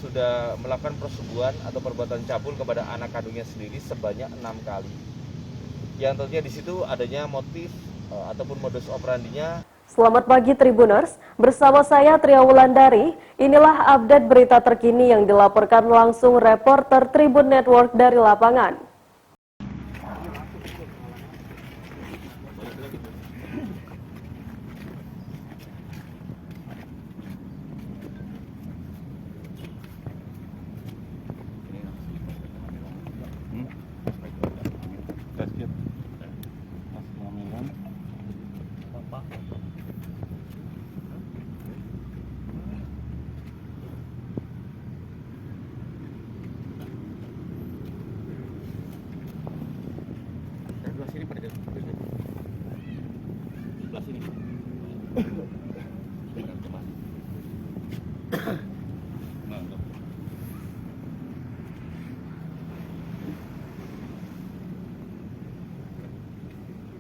sudah melakukan persetubuhan atau perbuatan cabul kepada anak kandungnya sendiri sebanyak 6 kali. Yang tentunya di situ adanya motif ataupun modus operandinya. Selamat pagi Tribuners, bersama saya Tria Wulandari. Inilah update berita terkini yang dilaporkan langsung reporter Tribun Network dari lapangan.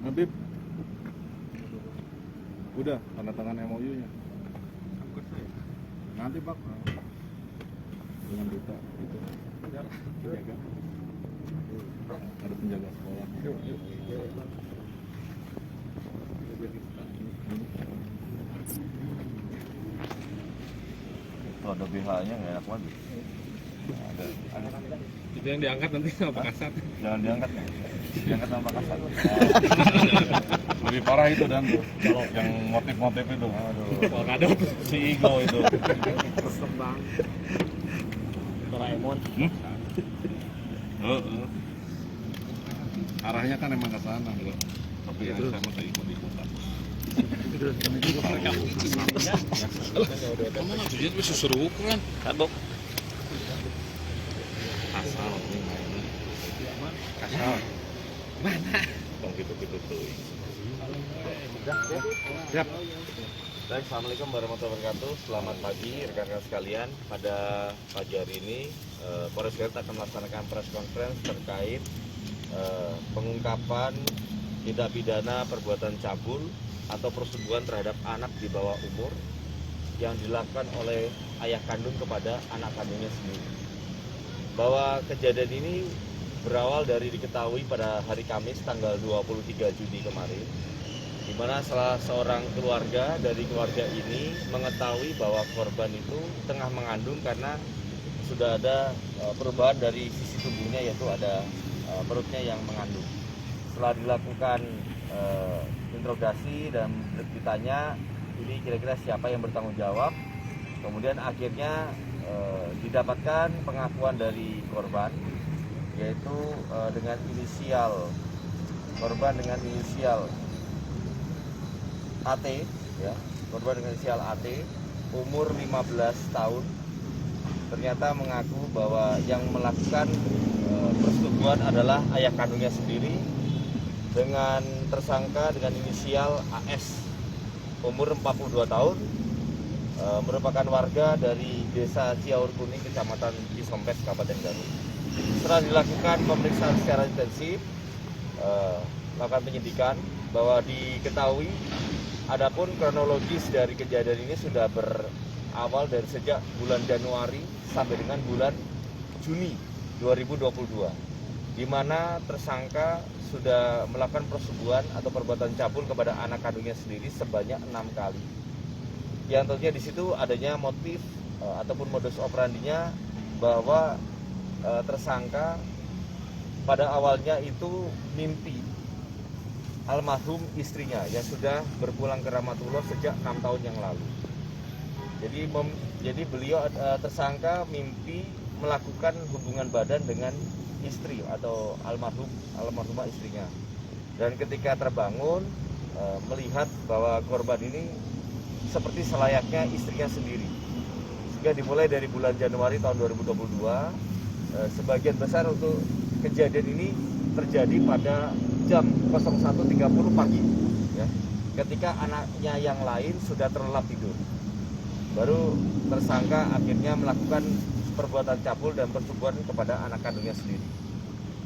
Habib, udah tanda tangan MOU-nya. Nanti Pak, dengan duta itu penjaga, ada penjaga sekolah. Itu ada BH-nya nggak enak banget. Itu yang diangkat nanti sama Pak Kasat. Jangan diangkat ya. Diangkat sama Pak Kasat. Lebih parah itu dan tuh, yang motif-motif itu. Aduh, si Igo itu. Berkembang Doraemon. Arahnya kan emang ke sana gitu. Tapi ya saya mau ikut-ikutan. Kamu nggak tujuan bisa suruh ukuran. Kabok. Asal ini mainnya. Kasar. Mana? Tong gitu-gitu tuh. Siap. Baik, assalamualaikum warahmatullahi wabarakatuh. Selamat pagi rekan-rekan sekalian. Pada pagi hari ini Polres Garut akan melaksanakan press conference terkait pengungkapan tindak pidana perbuatan cabul atau persetubuhan terhadap anak di bawah umur yang dilakukan oleh ayah kandung kepada anak kandungnya sendiri. Bahwa kejadian ini berawal dari diketahui pada hari Kamis tanggal 23 Juni kemarin, di mana salah seorang keluarga dari keluarga ini mengetahui bahwa korban itu tengah mengandung karena sudah ada perubahan dari sisi tubuhnya, yaitu ada perutnya yang mengandung. Setelah dilakukan interogasi dan ditanya ini kira-kira siapa yang bertanggung jawab, kemudian akhirnya didapatkan pengakuan dari korban, yaitu dengan inisial korban dengan inisial AT, ya, korban dengan inisial AT, umur 15 tahun, ternyata mengaku bahwa yang melakukan persetubuhan adalah ayah kandungnya sendiri, dengan tersangka dengan inisial AS, umur 42 tahun, merupakan warga dari Desa Ciaur Kuning, Kecamatan Cisompes, Kabupaten Garut. Setelah dilakukan pemeriksaan secara intensif, melakukan penyidikan, bahwa diketahui adapun kronologis dari kejadian ini sudah berawal dari sejak bulan Januari sampai dengan bulan Juni 2022, di mana tersangka sudah melakukan persetubuhan atau perbuatan cabul kepada anak kandungnya sendiri sebanyak 6 kali. Yang tentunya di situ adanya motif ataupun modus operandinya bahwa tersangka pada awalnya itu mimpi almarhum istrinya yang sudah berpulang ke Rahmatullah sejak 6 tahun yang lalu. Jadi beliau tersangka mimpi melakukan hubungan badan dengan istri atau almarhumah istrinya. Dan ketika terbangun melihat bahwa korban ini seperti selayaknya istrinya sendiri. Sehingga dimulai dari bulan Januari tahun 2022, sebagian besar untuk kejadian ini terjadi pada jam 01.30 pagi, ya, ketika anaknya yang lain sudah terlelap tidur. Baru tersangka akhirnya melakukan perbuatan cabul dan persetubuhan kepada anak kandungnya sendiri.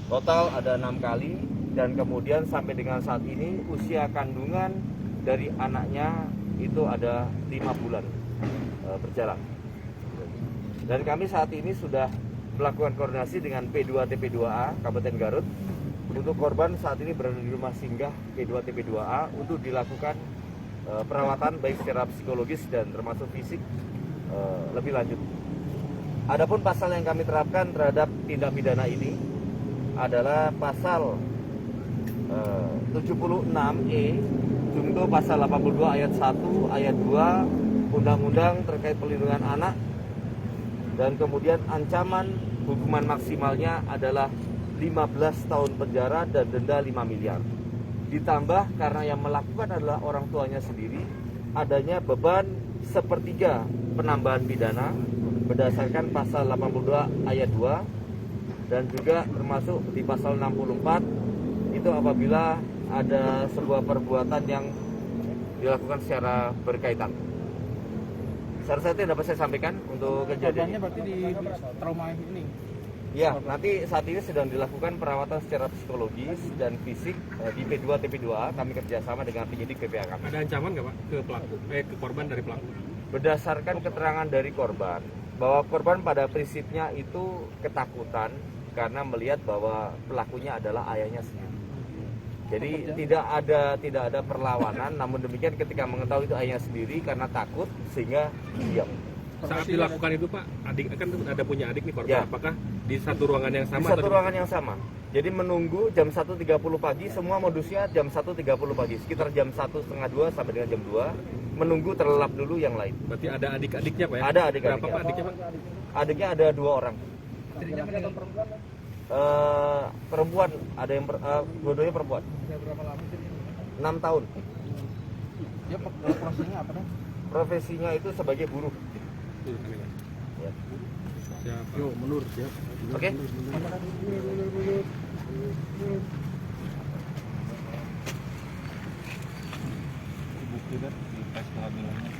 Total ada 6 kali, dan kemudian sampai dengan saat ini usia kandungan dari anaknya itu ada 5 bulan berjalan. Dan kami saat ini sudah melakukan koordinasi dengan P2 TP2A Kabupaten Garut. Untuk korban saat ini berada di rumah singgah P2 TP2A untuk dilakukan perawatan baik secara psikologis dan termasuk fisik lebih lanjut. Adapun pasal yang kami terapkan terhadap tindak pidana ini adalah pasal 76E junto pasal 82 ayat 1 ayat 2 Undang-Undang terkait perlindungan anak, dan kemudian ancaman hukuman maksimalnya adalah 15 tahun penjara dan denda 5 miliar. Ditambah karena yang melakukan adalah orang tuanya sendiri, adanya beban sepertiga penambahan pidana berdasarkan pasal 82 ayat 2 dan juga termasuk di pasal 64 itu apabila ada sebuah perbuatan yang dilakukan secara berkaitan. Secara itu dapat saya sampaikan untuk kejadian. Berarti di trauma ini. Ya, nanti saat ini sedang dilakukan perawatan secara psikologis dan fisik di P2 TP2A. Kami kerjasama dengan penyidik PPA kami. Ada ancaman nggak Pak ke pelaku, ke korban dari pelaku? Berdasarkan keterangan dari korban, bahwa korban pada prinsipnya itu ketakutan karena melihat bahwa pelakunya adalah ayahnya sendiri. Jadi tidak ada perlawanan, namun demikian ketika mengetahui itu ayahnya sendiri karena takut sehingga diam. Saat dilakukan itu Pak, adik kan ada punya adik nih korban. Ya. Apakah di satu ruangan yang Di sama? satu ruangan yang sama. Jadi menunggu jam 1.30 pagi, semua modusnya jam 1.30 pagi. Sekitar jam 1:30 sampai dengan jam 2, menunggu terlelap dulu yang lain. Berarti ada adik-adiknya Pak ya? Ada adik-adiknya. Berapa Pak adiknya Pak? Adiknya ada 2 orang. Perempuan, ada yang dua-duanya perempuan. 6 tahun. Ya profesinya apa dah? Profesinya itu sebagai buruh. Ya. Siapa? Yo, menurut ya. Oke. Bukti kan di tes kehamilannya.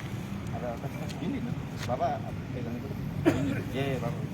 Ada tes ini kan? Bapak pegang itu. Ini. Iya, Bapak.